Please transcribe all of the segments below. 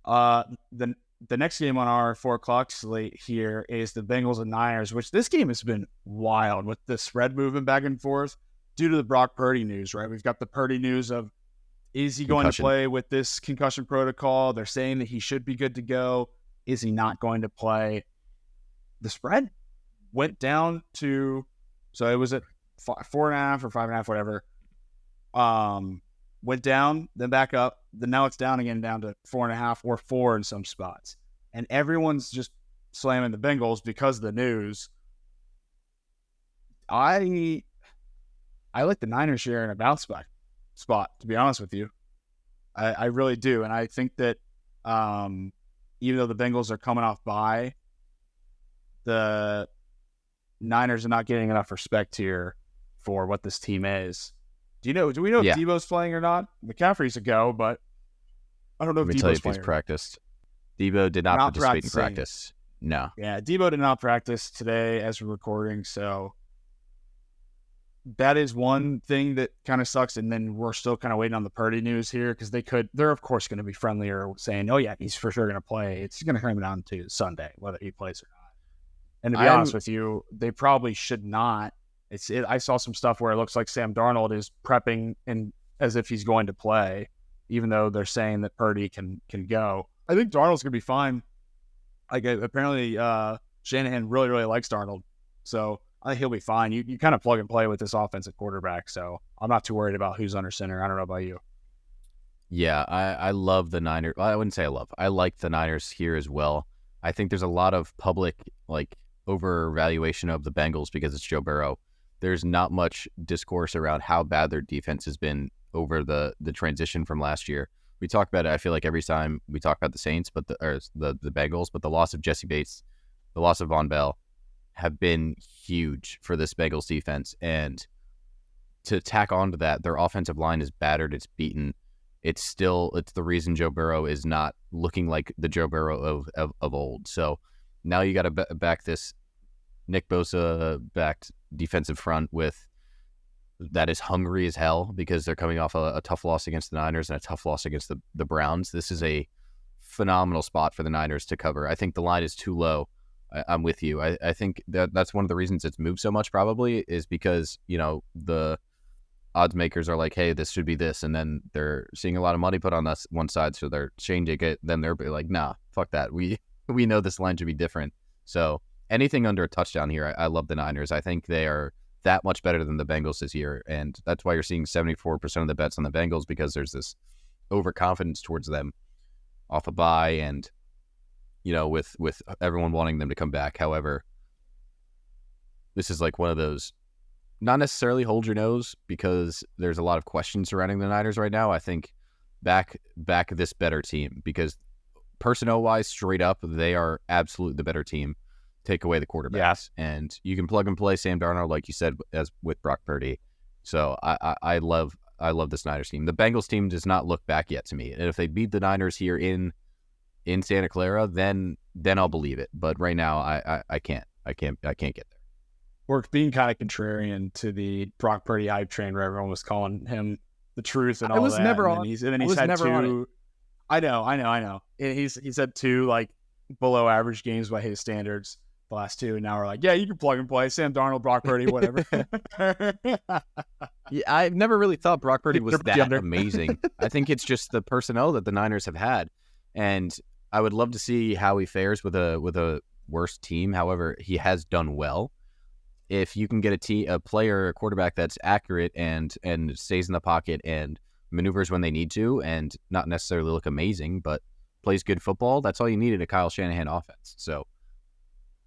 The next game on our 4:00 slate here is the Bengals and Niners, which this game has been wild with the spread moving back and forth due to the Brock Purdy news, right? We've got the Purdy news of, is he going to play with this concussion protocol? They're saying that he should be good to go. Is he not going to play? The spread went down to, so it was at 4.5 or 5.5, whatever. Went down, then back up. Then now it's down again, down to 4.5 or 4 in some spots. And everyone's just slamming the Bengals because of the news. I like the Niners here in a bounce back spot, to be honest with you. I really do. And I think that even though the Bengals are coming off bye, the Niners are not getting enough respect here for what this team is. Do we know if Debo's playing or not? McCaffrey's a go, but I don't know if Debo's playing. Let me tell you if he's practiced. Debo did not participate in practice. No. Yeah, Deebo did not practice today as we're recording, so that is one thing that kind of sucks. And then we're still kind of waiting on the Purdy news here because they're of course going to be friendlier saying, oh yeah, he's for sure going to play. It's going to come down to Sunday, whether he plays or not. And to be honest with you, they probably should not. I saw some stuff where it looks like Sam Darnold is prepping and as if he's going to play, even though they're saying that Purdy can go. I think Darnold's going to be fine. Like apparently Shanahan really, really likes Darnold. So I think he'll be fine. You kind of plug and play with this offensive quarterback. So I'm not too worried about who's under center. I don't know about you. Yeah, I love the Niners. Well, I wouldn't say I love. I like the Niners here as well. I think there's a lot of public overvaluation of the Bengals because it's Joe Burrow. There's not much discourse around how bad their defense has been over the transition from last year. We talk about it, I feel like, every time we talk about the Saints, but the Bengals, but the loss of Jesse Bates, the loss of Von Bell have been huge for this Bengals defense. And to tack onto that, their offensive line is battered, it's beaten. It's the reason Joe Burrow is not looking like the Joe Burrow of old. So now you got to back this Nick Bosa backed defensive front that is hungry as hell because they're coming off a tough loss against the Niners and a tough loss against the Browns. This is a phenomenal spot for the Niners to cover. I think the line is too low. I'm with you. I think that's one of the reasons it's moved so much probably is because, the odds makers are like, hey, this should be this. And then they're seeing a lot of money put on us one side. So they're changing it. Then they're like, nah, fuck that. We know this line should be different. So anything under a touchdown here, I love the Niners. I think they are that much better than the Bengals this year. And that's why you're seeing 74% of the bets on the Bengals because there's this overconfidence towards them off a bye and, with everyone wanting them to come back. However, this is like one of those, not necessarily hold your nose because there's a lot of questions surrounding the Niners right now. I think back this better team because personnel-wise, straight up, they are absolutely the better team. Take away the quarterbacks, and you can plug and play Sam Darnold, like you said, as with Brock Purdy. So I love this Niners team. The Bengals team does not look back yet to me, and if they beat the Niners here in Santa Clara, then I'll believe it. But right now, I can't get there. We're being kind of contrarian to the Brock Purdy hype train where everyone was calling him the truth and all that. I was never on. And then he's had two. I know. And he's had two like below average games by his standards. The last two, and now we're like, yeah, you can plug and play Sam Darnold, Brock Purdy, whatever. Yeah, I've never really thought Brock Purdy was that amazing. I think it's just the personnel that the Niners have had, and I would love to see how he fares with a worse team. However, he has done well. If you can get a quarterback that's accurate and stays in the pocket and maneuvers when they need to, and not necessarily look amazing, but plays good football, that's all you need in a Kyle Shanahan offense. So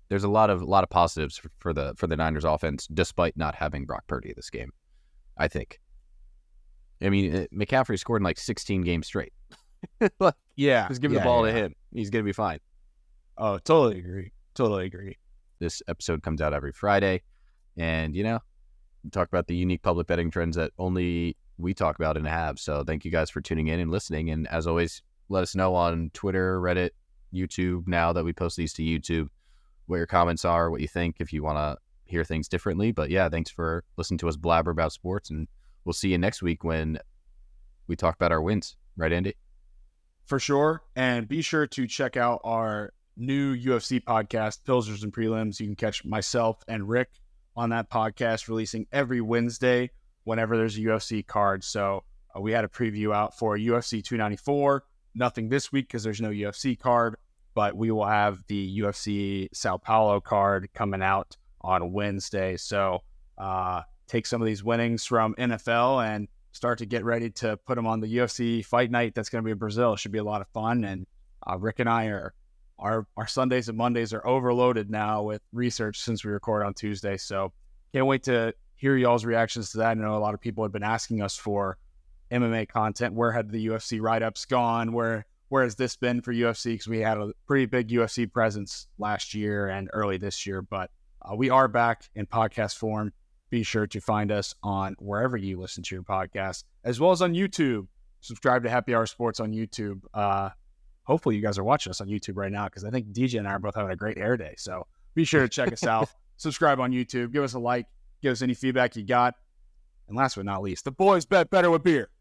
there's a lot of positives for the Niners offense, despite not having Brock Purdy this game, I think. I mean, McCaffrey scored in like 16 games straight. Yeah. Just give the ball to him. He's going to be fine. Oh, totally agree. This episode comes out every Friday. And, we talk about the unique public betting trends that only we talk about and have. So thank you guys for tuning in and listening. And as always, let us know on Twitter, Reddit, YouTube, now that we post these to YouTube, what your comments are, what you think, if you want to hear things differently. But yeah, thanks for listening to us blabber about sports, and we'll see you next week when we talk about our wins. Right, Andy? for sure. And be sure to check out our new UFC podcast, Pilsners and Prelims. You can catch myself and Rick on that podcast, releasing every Wednesday whenever there's a UFC card. So we had a preview out for UFC 294. Nothing this week because there's no UFC card, but we will have the UFC Sao Paulo card coming out on Wednesday. So take some of these winnings from NFL and start to get ready to put them on the UFC fight night. That's going to be in Brazil. It should be a lot of fun. And Rick and I our Sundays and Mondays are overloaded now with research since we record on Tuesday. So can't wait to hear y'all's reactions to that. I know a lot of people have been asking us for MMA content. Where had the UFC write-ups gone? Where has this been for UFC? Because we had a pretty big UFC presence last year and early this year. But we are back in podcast form. Be sure to find us on wherever you listen to your podcast, as well as on YouTube. Subscribe to Happy Hour Sports on YouTube. Hopefully you guys are watching us on YouTube right now, because I think DJ and I are both having a great air day. So be sure to check us out. Subscribe on YouTube. Give us a like. Give us any feedback you got. And last but not least, the boys bet better with beer.